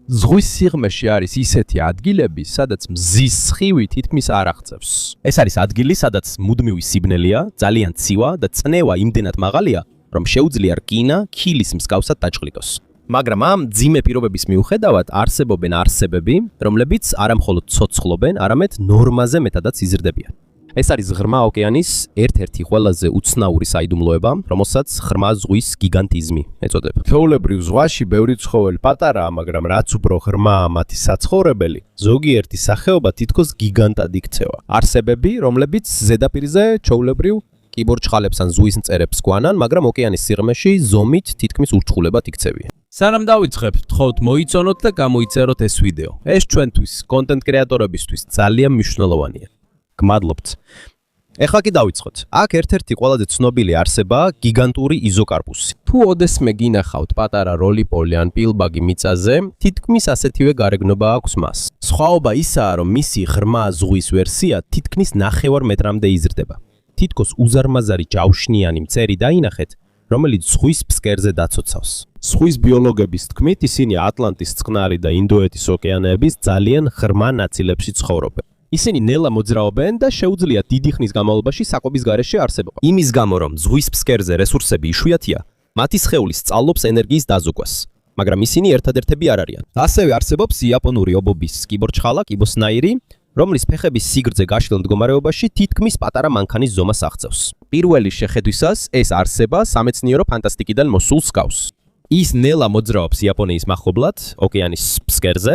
ზღვის სიღრმეში არის ისეთი ადგილები, სადაც მზის სხივი თითქმის არ აღწევს. ეს არის ადგილი, სადაც მუდმივი სიბნელეა, ძალიან ცივა და წნევა იმდენად მაღალია, რომ შეუძლია რკინა ქილის მსგავსად დაჭყლიტოს. მაგრამ ამ ძიმე პირობების მიუხედავად არსებობენ არსებები, რომლებიც არა მხოლოდ ცოცხლობენ, არამედ ნორმაზე მეტადაც იზრდებიან. ეს არის ღრმა ოკეანის ერთ-ერთი ყველაზე უცნაური საიდუმლოება, რომელსაც ღრმა ზღვის გიგანტიზმი ეწოდება. ჩვეულებრივ ზღვაში ბევრი ცხოველი პატარაა, მაგრამ რაც უფრო ღრმაა მათი საცხოვრებელი, ზოგიერთი სახეობა თითქოს გიგანტად იქცევა. არსებები, რომლებიც ზედაპირზე ჩვეულებრივ კიბორჩხალებს ან ზღვის მწერებს გვანან, მაგრამ ოკეანის სიღრმეში ზომით თითქმის ურჩხულებად იქცევიან. სანამ დავიწყებთ, თხოვთ მოიწონოთ და გამოიწეროთ ეს ვიდეო. ეს ჩვენთვის, კონტენტ კრეატორებისთვის ძალიან მნიშვნელოვანია. გმადლობთ. ეხლა კი დავიწყოთ. აქ ერთ-ერთი ყველაზე ცნობილი არსებაა გიგანტური იზოკარპუსი. თუ ოდესმე გინახავთ პატარა როლიპოლი ან პილბაგი მიწაზე, თითქმის ასეთივე გარეგნობა აქვს მას. სხვაობა ისაა, რომ მისი ღრმა ზღვის ვერსია თითქმის 9 მეტრამდე იზრდება. თითქოს უზარმაზარი ჯავშნიანი მწერი დაინახეთ, რომელიც ზღვის ფსკერზე დაცოცავს. ზღვის ბიოლოგების თქმით, ისინი ატლანტის წყნარი და ინდოეთის ოკეანეების ძალიან ღრმა ნაწილებში ცხოვრობენ. ისინი ნელა მოძრაობენ და შეუძლიათ დიდი ხნის განმავლობაში საკვების გარეშე არსებობა. იმის გამო, რომ ზღვის ფსკერზე რესურსები იშვიათია, მათი სხეული სწავლობს ენერგიის დაზოგვას, მაგრამ ისინი ერთადერთები არ არიან. ასევე არსებობს იაპონური ობობის კიბორჩხალა, კიბოსნაირი, რომლის ფეხების სიგრძე გაშლილ მდგომარეობაში თითქმის პატარა მანქანის ზომას აღწევს. პირველი შეხედვისას ეს არსება სამეცნიერო ფანტასტიკიდან მოსულს გავს. ის ნელა მოძრაობს იაპონიის მახლობლად, ოკეანის ფსკერზე,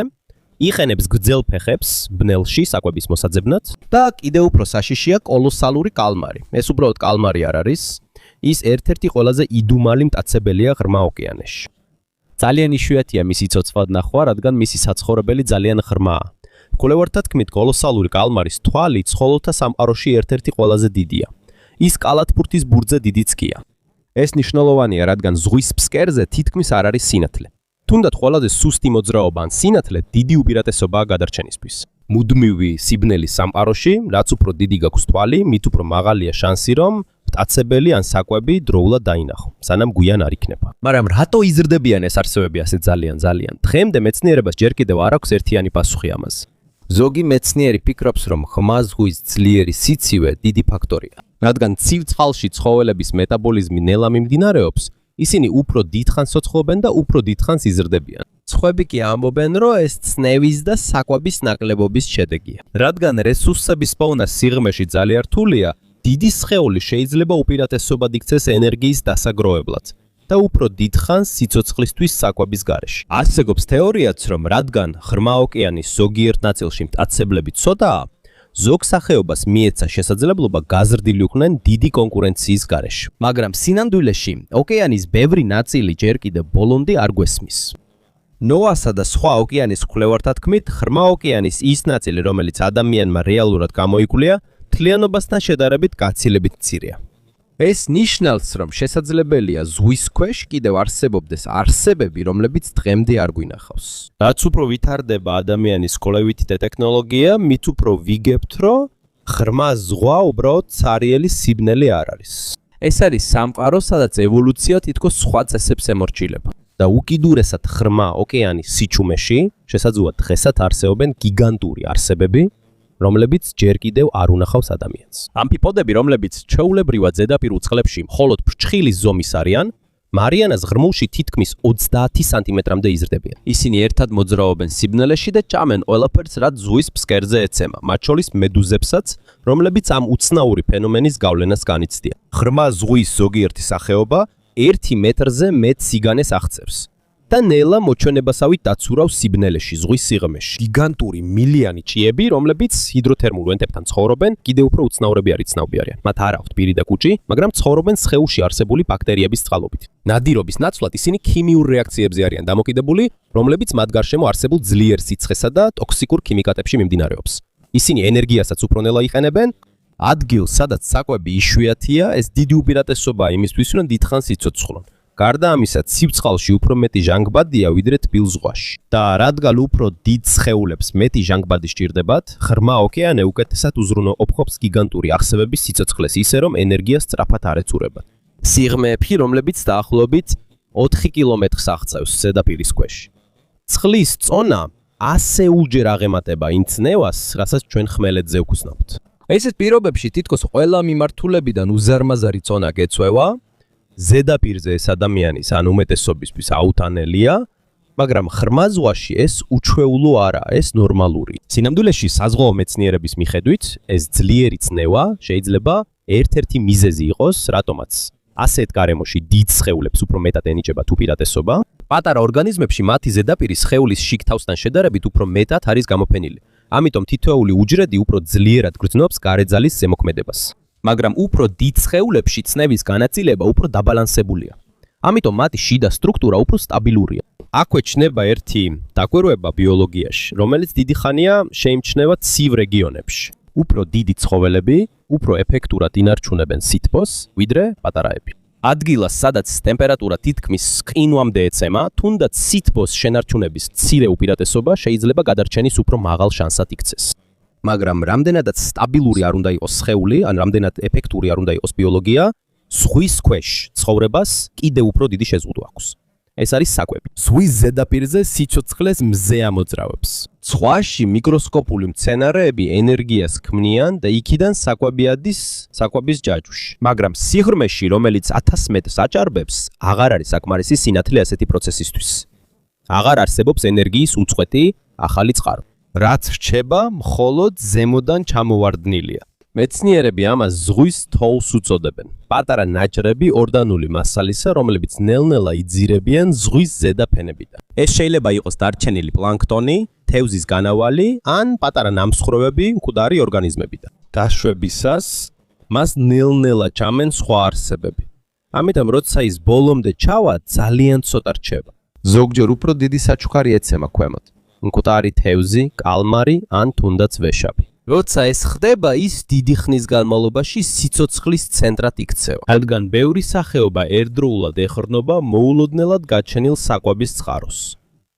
იხენებს გრძელ ფეხებს ბნელში საკვების მოსაძებნად და კიდევ უფრო საშიშია კოლოსალური კალმარი. ეს უბრალოდ კალმარი არ არის, ის ერთ-ერთი ყველაზე იდუმალი მტაცებელია ღრმა ოკეანეში. ძალიან იშვიათია მისი ცოცხლად ნახვა, რადგან მისი საცხოვრებელი ძალიან ღრმაა. მკვლევართა თქმით, კოლოსალური კალმარის თვალი ცხოველთა სამყაროში ერთ-ერთი ყველაზე დიდია. ის კალათბურთის ბურთზე დიდიც კია. ეს მნიშვნელოვანია, რადგან ზღვის ფსკერზე თითქმის არ არის სინათლე. თუნდაც ყველაზე სუსტი მოძრაობა ან სინათლე დიდი უპირატესობაა გადარჩენისთვის. მუდმივი სიბნელის სამყაროში, რაც უფრო დიდი გაქვს თვალი, მით უფრო მაღალია შანსი, რომ მტაცებელი ან საკვები დროულად დაინახო, სანამ გვიან არ იქნება. მაგრამ რატო იზრდებიან ეს არსებები ასე ძალიან? დღემდე მეცნიერებას ჯერ კიდევ არ აქვს ერთიანი პასუხი ამაზე. ზოგი მეცნიერი ფიქრობს, რომ ხმა ზღვის ძლიერი სიცივე დიდი ფაქტორია. რადგან ცივ წყალში ცხოველების მეტაბოლიზმი ნელა მიმდინარეობს, ისინი უფრო დიდხანს ცოცხლობენ და უფრო დიდხანს იზრდებიან. სხვები კი ამბობენ, რომ ეს წნევის და საკვების ნაკლებობის შედეგია. რადგან რესურსების პოვნა სიღრმეში ძალიან რთულია, დიდი სხეული შეიძლება უპირატესობად იქცეს ენერგიის დასაგროვებლად და უფრო დიდხანს სიცოცხლისთვის საკვების გარეშე. არსებობს თეორიაც, რომ რადგან ღრმა ოკეანის ზოგიერთ ნაწილში მტაცებლები ცოტაა, ზოგ სახეობას მიეცა შესაძლებლობა გაზრდილი იყვნენ დიდი კონკურენციის გარეშე. მაგრამ სინამდვილეში ოკეანის ბევრი ნაწილი ჯერ კიდევ ბოლომდე არ გვესმის. ნოასა და სხვა ოკეანის მკვლევართა თქმით, ღრმა ოკეანის ის ნაწილი, რომელიც ადამიანმა რეალურად გამოიკვლია, მთლიანობასთან შედარებით გაცილებით მცირეა. ეს ნიშნავს, რომ შესაძლებელია ზღვის ქვეშ კიდევ არსებობდეს არსებები, რომლებიც დღემდე არ გვინახავს. რაც უფრო ვითარდება ადამიანის კვლევითი ტექნოლოგია, მით უფრო ვიგებთ, რომ ღრმა ზღვა უბრალოდ ცარიელი სიბნელი არ არის. ეს არის სამყარო, სადაც ევოლუცია თითქოს სხვა წესებს ემორჩილება. და უკიდურესად ღრმა ოკეანის სიჩუმეში, შესაძლოა დღესაც არსებობენ გიგანტური არსებები, რომლებიც ჯერ კიდევ არ უნახავს ადამიანს. ამფიპოდები, რომლებიც ჩვეულებრივად ზედაპირ უწყლებში მხოლოდ ფრჩხილის ზომის არიან, მარიანას ღრმულში თითქმის 30 სანტიმეტრამდე იზრდებიან. ისინი ერთად მოძრაობენ სიბნელეში და ჭამენ ყველაფერს, რაც ზღვის ფსკერზე ეცემა, მათ შორის მედუზებსაც, რომლებიც ამ უცნაური ფენომენის გავლენას განიცდიან. ღრმა ზღვის ზოგიერთი სახეობა 1 მეტრზე მეტ სიგანეს აღწევს. და ნელა მოჩვენებასავით დაცურავს სიბნელეში, ზღვის სიღრმეში. გიგანტური მილიანი ჭიები, რომლებიც ჰიდროთერმულ ვენტებთან ცხოვრობენ, კიდევ უფრო უცნაურები არიან. მათ არ აქვთ პირი და კუჭი, მაგრამ ცხოვრობენ სხეულში არსებული ბაქტერიების წყალობით. ნადირობის ნაცვლად ისინი ქიმიურ რეაქციებზე არიან დამოკიდებული, რომლებიც მათ გარშემო არსებულ ძლიერ სიცხესა და ტოქსიკურ ქიმიკატებში მიმდინარეობს. ისინი ენერგიასაც უფრო ნელა იყენებენ. ადგილს, სადაც საკვები იშვიათია, ეს დიდი უპირატესობაა იმისთვის, რომ დიდხანს იცოცხლონ. გარდა ამისა, ცივ წყალში უფრო მეტი ჟანგბადია, ვიდრე თბილ ზღვაში. და რადგან უფრო დიდ სხეულებს მეტი ჟანგბადი სჭირდებათ, ღრმა ოკეანე უკეთესად უზრუნველყოფს გიგანტური არსებების სიცოცხლეს, ისე რომ ენერგია სწრაფად არ ეწურებათ. სიღრმეებში, რომლებიც დაახლოებით 4 კილომეტრს აღწევს ზედაპირის ქვეშ. წყლის წონა ასეულჯერ აღემატება იმ წნევას, რასაც ჩვენ ხმელეთზე ვგრძნობთ. ესეთ პირობებში თითქოს ყველა მიმართულებიდან უზარმაზარი წონა გეწვევა, ზედაპირზე ეს ადამიანის ან უმეტესობისთვის აუთანელია, მაგრამ ღრმა ზღვაში ეს უჩვეულო არაა, ეს ნორმალური. სინამდვილეში საზღვაო მეცნიერების მიხედვით, ეს ძლიერი წნევა შეიძლება ერთ-ერთი მიზეზი იყოს, რატომაც ასეთ გარემოში დიდ სხეულებს უფრო მეტად ენიჭება თუ პირატესობა, პატარა ორგანიზმებში მათი ზედაპირი სხეულის შიგთავსთან შედარებით უფრო მეტად არის გამოფენილი. ამიტომ თითოეული უჯრედი უფრო ძლიერად გრძნობს გარეძალის ზემოქმედებას. მაგრამ უფრო დიდ სხეულებში წნევის განაწილება უფრო დაბალანსებულია. ამიტომ მათი შიდა სტრუქტურა უფრო სტაბილურია. აქვე ჩნდება ერთი დაკვირვება ბიოლოგიაში, რომელიც დიდი ხანია შეიმჩნევა ცივ რეგიონებში. უფრო დიდი ცხოველები უფრო ეფექტურად ინარჩუნებენ სითბოს, ვიდრე პატარაები. ადგილას, სადაც ტემპერატურა თითქმის ყინვამდე ეცემა, თუნდაც სითბოს შენარჩუნების მცირე უპირატესობა შეიძლება გადარჩენის უფრო მაღალ შანსად იქცეს. მაგრამ რამდენადაც სტაბილური არ უნდა იყოს სხეული, ან რამდენად ეფექტური არ უნდა იყოს ბიოლოგია, ზღვის ქვეშ ცხოვრებას კიდევ უფრო დიდი შეზღუდვა აქვს. ეს არის საკვები. ზღვის ზედაპირზე სიცოცხლეს მზე ამოძრავებს. ზღვაში მიკროსკოპული მცენარეები ენერგიას ქმნიან და იქიდან საკვები ადის საკვების ჯაჭვში. მაგრამ სიღრმეში, რომელიც 1000 მეტრს აჭარბებს, აღარ არის საკმარისი სინათლე ასეთი პროცესისთვის. აღარ არსებობს ენერგიის უწყვეტი ახალი წყარო. რაც რჩება, მხოლოდ ზემოდან ჩამოვარდნილია. მეცნიერები ამას ზღვის თოვლს უწოდებენ. პატარა ნაჭრები ორდანული მასალისა, რომლებიც ნელ-ნელა იძირებიან ზღვის ზედა ფენებიდან. ეს შეიძლება იყოს დარჩენილი პლანქტონი, თევზის განავალი ან პატარა ნამსხვრევები მკვდარი ორგანიზმებიდან. დაშვებისას მას ნელ-ნელა ჩამენ სხვა არსებები. ამიტომ როცა ის ბოლომდე ჩავა, ძალიან ცოტა რჩება. ზოგჯერ უფრო დიდი საჩუქარი ეცემა ქვემოთ. მკვდარი თევზი, კალმარი ან თუნდაც ვეშაპი. როცა ეს ხდება, ის დიდი ხნის განმავლობაში სიცოცხლის ცენტრად იქცევა. რადგან ბევრი სახეობა ერთდროულად ეხრნობა მოულოდნელად გაჩენილ საკვების წყაროს.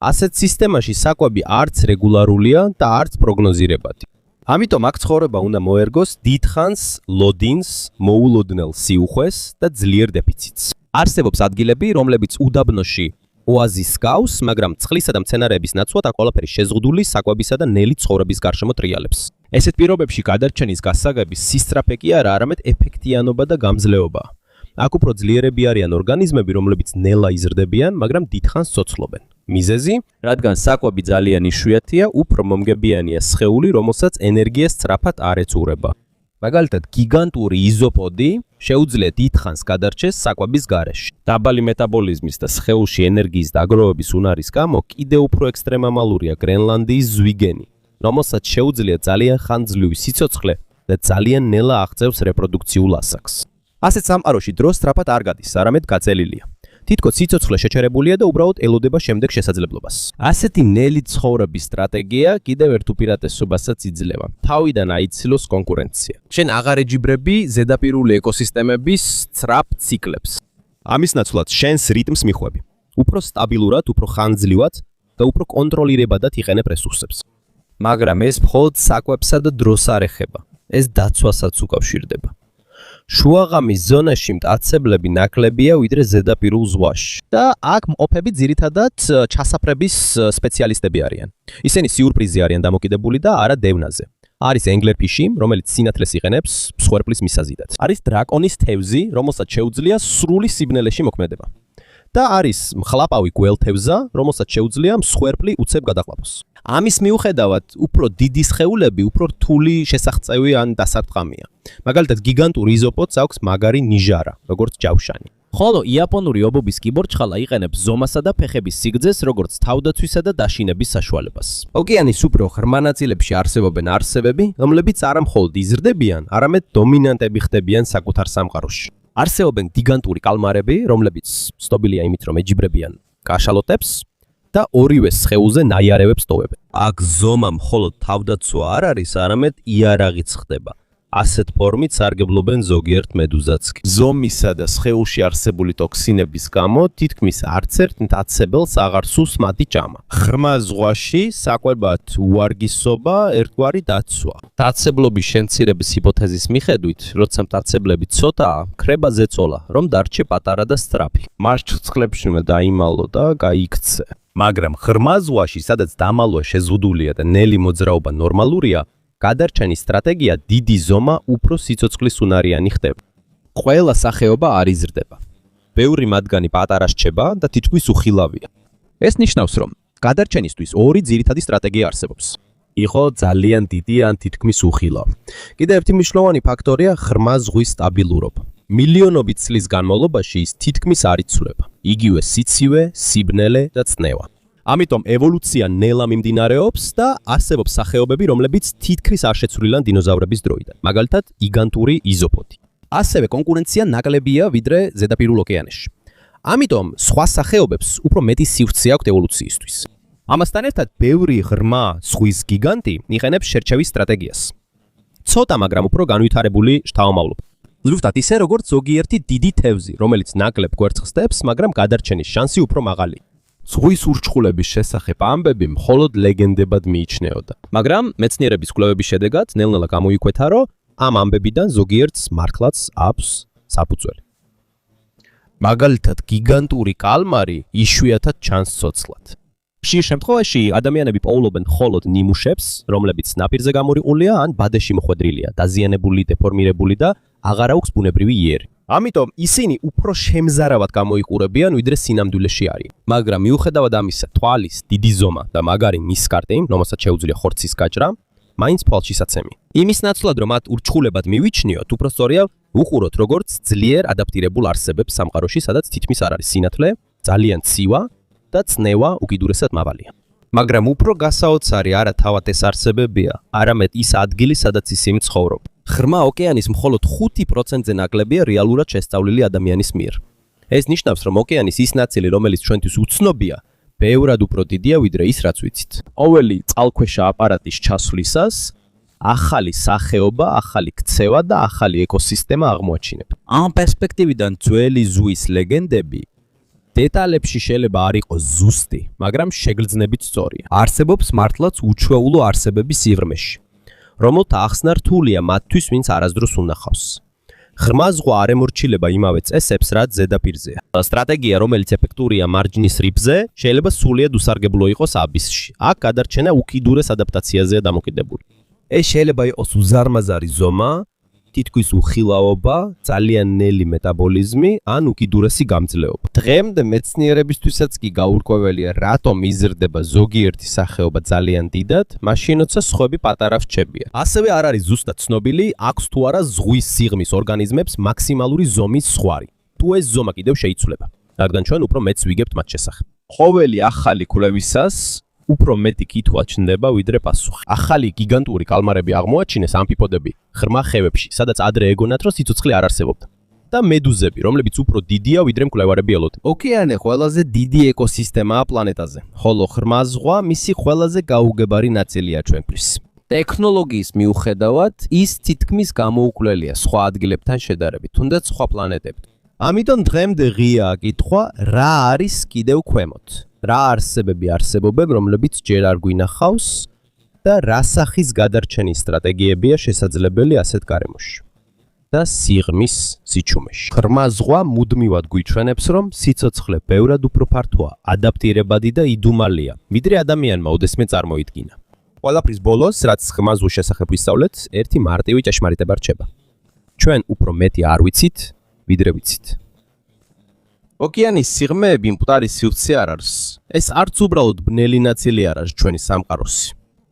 ასეთ სისტემაში საკვები არც რეგულარულია და არც პროგნოზირებადი. ამიტომ აქ ცხოვრება უნდა მოერგოს დიდხანს, ლოდინს, მოულოდნელ სიუხვეს და ძლიერ დეფიციტს. არსებობს ადგილები, რომლებიც უდაბნოში ოაზის გავს, მაგრამ წყლისა და მცენარეების ნაცვლად აქ ყველაფერი შეზღუდული საკვებისა და ნელი ცხოვრების გარშემო ტრიალებს. ესეთ პირობებში გადარჩენის გასაგები სისწრაფე კი არა, არამედ ეფექტიანობა და გამძლეობაა. აქ უფრო ძლიერები არიან ორგანიზმები, რომლებიც ნელა იზრდებიან, მაგრამ დიდხანს ცოცხლობენ. მიზეზი, რადგან საკვები ძალიან იშვიათია, უფრო მომგებიანია სხეული, რომელსაც ენერგია სწრაფად არ ეწურება. მაგალითად, გიგანტური იზოპოდი შეუძლია დიდხანს გადარჩეს საკვების გარეშე. დაბალი მეტაბოლიზმის და სხეულში ენერგიის დაგროვების უნარის გამო კიდევ უფრო ექსტრემალურია გრენლანდიის ზვიგენი, რომელსაც შეუძლია ძალიან ხანძლივი სიცოცხლე და ძალიან ნელა აღწევს რეპროდუქციულ ასაკს. ასეთ სამყაროში დრო სწრაფად არ გადის, არამედ გაწელილია. თითქოს სიცოცხლე შეჩერებულია და უბრალოდ ელოდება შემდეგ შესაძლებლობას. ასეთი ნელი ცხოვრების სტრატეგია კიდევ ერთ უპირატესობასაც იძლევა. თავიდან აიცილოს კონკურენცია. შენ აღარ ეჯიბრები ზედაპირული ეკოსისტემების სწრაფ ციკლებს. ამის ნაცვლად შენს რიტმს მიხვები. უფრო სტაბილურად, უფრო ხანძლივად და უფრო კონტროლირებადად იყენებ რესურსებს. მაგრამ ეს მხოლოდ საკვებსა და დროს არ ეხება. ეს დაცვასაც უკავშირდება. შუაღამის ზონაში მტაცებლები ნაკლებია ვიდრე ზედაპირულ ზღვაში. და აქ მყოფები ძირითადად ჩასაფრების სპეციალისტები არიან. ისინი სიურპრიზი არიან დამოკიდებული და არა დევნაზე. არის ენგლერფიში, რომელიც სინათლეს იყენებს მსხვერპლის მისაზიდად. არის დრაკონის თევზი, რომელსაც შეუძლია სრული სიბნელეში მოქმედება. და არის მხლაპავი გველთევზა, რომელსაც შეუძლია მსხვერპლი უცებ გადაყლაპოს. ამის მიუხედავად, უფრო დიდი სხეულები უფრო რთული შესაღწევი ან დასარტყამია. მაგალითად, გიგანტურ იზოპოდს აქვს მაგარი ნიჟარა, როგორც ჯავშანი. ხოლო იაპონური ობობის კიბორჩხალა იყენებს ზომასა და ფეხების სიგრძეს, როგორც თავდაცვისა და დაშინების საშუალებას. ოკეანის უფრო ღრმა ნაწილებში არსებობენ არსებები, რომლებიც არა მხოლოდ იზრდებიან, არამედ დომინანტები ხდებიან საკუთარ სამყაროში. არსებობენ გიგანტური კალმარები, რომლებიც ცნობილია იმით, რომ ეჯიბრებიან კაშალოტებს და ორივე სხეულზე ნაიარევებს ტოვებენ. აქ ზომა მხოლოდ თავდაცვა არ არის, არამედ იარაღიც ხდება. ასეთ ფორმით სარგებლობენ ზოგიერთ მედუზაც კი. ზომისა და სხეულში არსებული ტოქსინების გამო თითქმის არც ერთ მტაცებელს აღარ სურს მათი ჭამა. ღრმა ზღვაში საკვებად უარგისობა ერთგვარი დაცვა. მტაცებლობის შემცირების ჰიპოთეზის მიხედვით, როცა მტაცებლები ცოტაა, ქრება ზეწოლა, რომ დარჩე პატარა და სწრაფი. მარჩხლებში უნდა დაიმალო და გაიქცე. მაგრამ ღრმა ზღვაში, სადაც დამალვა შეზღუდულია და ნელი მოძრაობა ნორმალურია, გადარჩენის სტრატეგია დიდი ზომა უფრო სიცოცხლის უნარიანი ხდება. ყველა სახეობა არ იზრდება. ბევრი მათგანი პატარა რჩება და თითქმის უხილავია. ეს ნიშნავს, რომ გადარჩენისთვის ორი ძირითადი სტრატეგია არსებობს. იყო ძალიან დიდი ან თითქმის უხილავ. კიდევ ერთი მნიშვნელოვანი ფაქტორია ღრმა ზღვის სტაბილურობა. მილიონობით წლის განმავლობაში ის თითქმის არ იცვლება. იგივე სიცივე, სიბნელე და წნევა. ამიტომ ევოლუცია ნელა მიმდინარეობს და არსებობს სახეობები, რომლებიც თითქმის არ შეცვლილან დინოზავრების დროიდან. მაგალითად, გიგანტური იზოპოდი. ასევე კონკურენცია ნაკლებია ვიდრე ზედაპირულ ოკეანეში. ამიტომ სხვა სახეობებს უფრო მეტი სივრცე აქვთ ევოლუციისთვის. ამასთან ერთად, ბევრი ღრმა ზღვის გიგანტი იყენებს შერჩევის სტრატეგიას. ცოტა, მაგრამ უფრო განვითარებული შთამომავლობა. ზუსტად ისე, როგორც ზოგიერთი დიდი თევზი, რომელიც ნაკლებ გვერდს ხსდებს, მაგრამ გადარჩენის შანსი უფრო მაღალია. ზღვის ურჩხულების შესახებ ამბები მხოლოდ ლეგენდებად მიიჩნეოდა. მაგრამ მეცნიერების კვლევების შედეგად ნელ-ნელა გამოიკვეთა, რომ ამ ამბებიდან ზოგიერთს მართლაც აქვს საფუძველი. მაგალითად, გიგანტური კალმარი იშვიათად ჩანს ცოცხლად. ხშირ შემთხვევაში ადამიანები პოულობენ მხოლოდ ნიმუშებს, რომლებიც ნაპირზე გამორიყულია ან ბადეში მოხვედრილია, დაზიანებული, დეფორმირებული და აღარ აქვს ბუნებრივი იერი. ამიტომ ისინი უფრო შემზარავად გამოიყურებიან, ვიდრე სინამდვილეში არიან. მაგრამ მიუხედავად ამისა, თვალის დიდი ზომა და მაგარი ნისკარტი, რომელსაც შეუძლია ხორცის გაჭრა, მაინც თვალშისაცემი. იმის ნაცვლად, რომ მათ ურჩხულებად მივიჩნიოთ, უფრო სწორია უყუროთ, როგორც ძლიერ ადაპტირებულ არსებებს სამყაროში, სადაც თითქმის არ არის სინათლე, ძალიან ცივა და წნევა უკიდურესად მავალია. მაგრამ უფრო გასაოცარი არა თავად ეს არსებებია, არამედ ის ადგილი, სადაც ისინი ცხოვრობენ. ღრმა ოკეანის მხოლოდ 5%-ზე ნაკლებია რეალურად შესწავლილი ადამიანის მიერ. ეს ნიშნავს, რომ ოკეანის ის ნაწილი, რომელიც ჩვენთვის უცნობია, ბევრად უფრო დიდია, ვიდრე ის, რაც ვიცით. ყოველი წყალქვეშა აპარატის ჩასვლისას ახალი სახეობა, ახალი ქცევა და ახალი ეკოსისტემა აღმოაჩინებ. ამ პერსპექტივიდან ძველი ზღვის ლეგენდები დეტალებში შეიძლება არ იყოს ზუსტი, მაგრამ შეგრძნებით სწორია. არსებობს მართლაც უჩვეულო არსებების სიღრმეში, რომელთა ახსნა რთულია მათთვის, ვინც არასდროს უნახავს. ღრმა ზღვა არ ემორჩილება იმავე წესებს, რაც ზედაპირზეა. სტრატეგია, რომელიც ეფექტურია მარჯნის რიფზე, შეიძლება სრულიად უსარგებლო იყოს აბისში. აქ გადარჩენა უკიდურეს ადაპტაციაზეა დამოკიდებული. ეს შეიძლება იყოს უზარმაზარი ზომა, თითქოს უხილავობა, ძალიან ნელი მეტაბოლიზმი ან უკიდურესი გამძლეობა. დღემდე მეცნიერებისთვისაც კი გაურკვეველია, რატომ იზრდება ზოგიერთი სახეობა ძალიან დიდად, მაშინ როცა სხვები პატარა რჩებიან. ასევე არ არის ზუსტად ცნობილი, აქვს თუ არა ზღვის სიღრმის ორგანიზმებს მაქსიმალური ზომის ზღვარი. თუ ეს ზომა კიდევ შეიცვლება, რადგან ჩვენ უფრო მეც ვიგებთ მათ შესახებ. ყოველი ახალი კვლევისას უფრო მეტი კითხვა ჩნდება, ვიდრე პასუხი. ახალი გიგანტური კალმარები აღმოაჩინეს ამფიპოდები ღრმა ხევებში, სადაც ადრე ეგონათ, რომ სიცოცხლე არ არსებობდა. და მედუზები, რომლებიც უფრო დიდია, ვიდრე მკვლევარები ელოდნენ. ოკეანე ყველაზე დიდი ეკოსისტემაა პლანეტაზე, ხოლო ღრმა ზღვა მისი ყველაზე გაუგებარი ნაწილია ჩვენთვის. ტექნოლოგიის მიუხედავად, ის თითქმის გამოუკვლელია სხვა ადგილებთან შედარებით, თუნდაც სხვა პლანეტებთან. ამიტომ დღემდე ღიაა კითხვა, რა არის კიდევ ქვემოთ. რა არსებები არსებობენ, რომლებიც ჯერ არ გვინახავს და რა სახის გადარჩენის სტრატეგიებია შესაძლებელი ასეთ გარემოში და სიღრმის სიჩუმეში. ღრმა ზღვა მუდმივად გვიჩვენებს, რომ სიცოცხლე ბევრად უფრო ფართოა, ადაპტირებადი და იდუმალია, ვიდრე ადამიანმა ოდესმე წარმოიდგინა. ყველაფრის ბოლოს, რაც ღრმა ზღვის შესახებ ვისწავლეთ, ერთი მარტივი ჭეშმარიტება რჩება. ჩვენ უფრო მეტი არ ვიცით, ვიდრე ვიცით. ოკეანის სიღრმეები მკვდარი სივრცე არ არის. ეს არც უბრალოდ ბნელი ნაწილი არ არის ჩვენი სამყაროსი.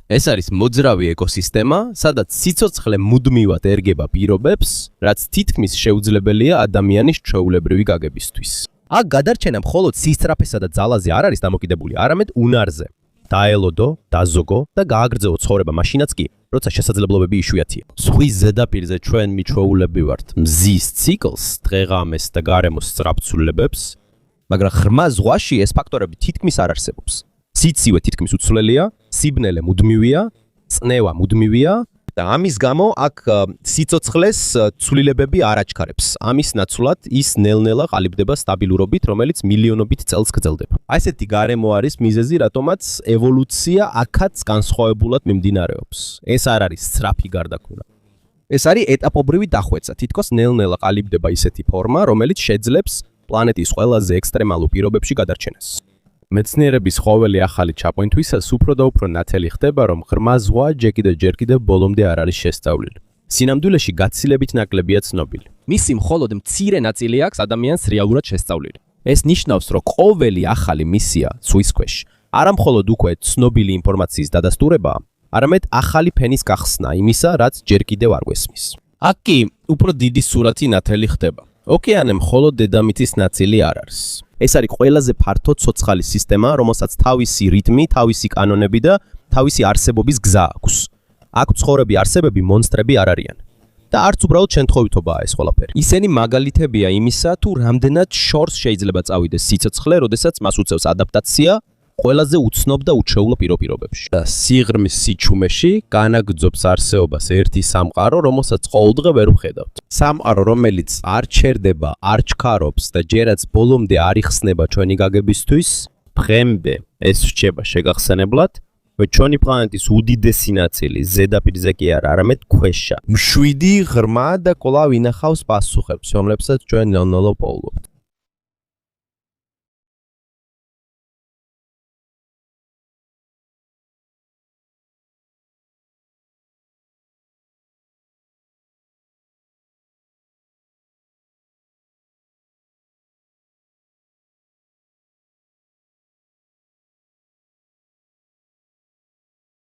ეს არის მოძრავი ეკოსისტემა, სადაც სიცოცხლე მუდმივად ერგება პირობებს, რაც თითქმის შეუძლებელია ადამიანის ჩვეულებრივი გაგებისთვის. აქ გადარჩენა მხოლოდ სისწრაფესა და ძალაზე არ არის დამოკიდებული, არამედ უნარზე. დაელოდო, დაზოგო და გააგრძელო ცხოვრება მაშინაც კი, როცა შესაძლებლობები იშვიათია. ზღვის ზედაპირზე ჩვენ მიჩვეულები ვართ მზის ციკლს, დღეღამეს და გარემოს სწრაფცვლილებებს, მაგრამ ღრმა ზღვაში ეს ფაქტორები თითქმის არ არსებობს. სიცივე თითქმის უცვლელია, სიბნელე მუდმივია, წნევა მუდმივია, და ამის გამო აქ სიცოცხლეს ცვლილებები არ აჩქარებს. ამის ნაცვლად ის ნელ-ნელა ყალიბდება სტაბილურობით, რომელიც მილიონობით წელს გრძელდება. აი ესეთი გარემო არის მიზეზი, რატომაც ევოლუცია აქაც განსხვავებულად მიმდინარეობს. ეს არ არის სწრაფი გარდაქმნა. ეს არის ეტაპობრივი დახვეწა. თითქოს ნელ-ნელა ყალიბდება ისეთი ფორმა, რომელიც შეძლებს პლანეტის ყველაზე ექსტრემალურ პირობებში გადარჩენას. მეცნიერების ყოველი ახალი ჩაყვინთვისას უფრო და უფრო ნათელი ხდება, რომ ღრმა ზღვა ჯერ კიდევ ბოლომდე არ არის შესწავლილი. სინამდვილეში გაცილებით ნაკლებია ცნობილი. მისი მხოლოდ მცირე ნაწილი აქვს ადამიანს რეალურად შესწავლილი. ეს ნიშნავს, რომ ყოველი ახალი მისია ზღვის ქვეშ არა მხოლოდ უკვე ცნობილი ინფორმაციის დადასტურებაა, არამედ ახალი ფენის გახსნა იმისა, რაც ჯერ კიდევ არ გვესმის. აქ კი უფრო დიდი სურათი ნათელი ხდება. ოკეანე მხოლოდ დედამიწის ნაწილი არ არის. ეს არის ყველაზე ფართო ცოცხალი სისტემა, რომელსაც თავისი რიტმი, თავისი კანონები და თავისი არსებობის გზა აქვს. აქ ცხოვრები არსებები მონსტრები არ არიან. და არც უბრალოდ შემთხვევითობაა ეს ყველაფერი. ისინი მაგალითებია იმისა, თუ რამდენად შორს შეიძლება წავიდეს სიცოცხლე, როდესაც მას უწევს ადაპტაცია ყველაზე უცნობ და უჩვეულო პირობებში. და სიღრმის სიჩუმეში განაგრძობს არსეობას ერთი სამყარო, რომელსაც ყოველდღე ვერ ვხედავთ. სამყარო, რომელიც არ ჩერდება, არ ჩქარობს და ჯერაც ბოლომდე არ იხსნება ჩვენი გაგებისთვის, დღემდე ეს რჩება შეგახსენებლად, რომ ჩვენი პლანეტის უდიდესი ნაწილი ზედაპირზე კი არა, არამედ ქვეშა. მშვიდი, ღრმა და კვლავ ინახავს პასუხებს, რომლებსაც ჩვენ ნელ-ნელა პოულობთ.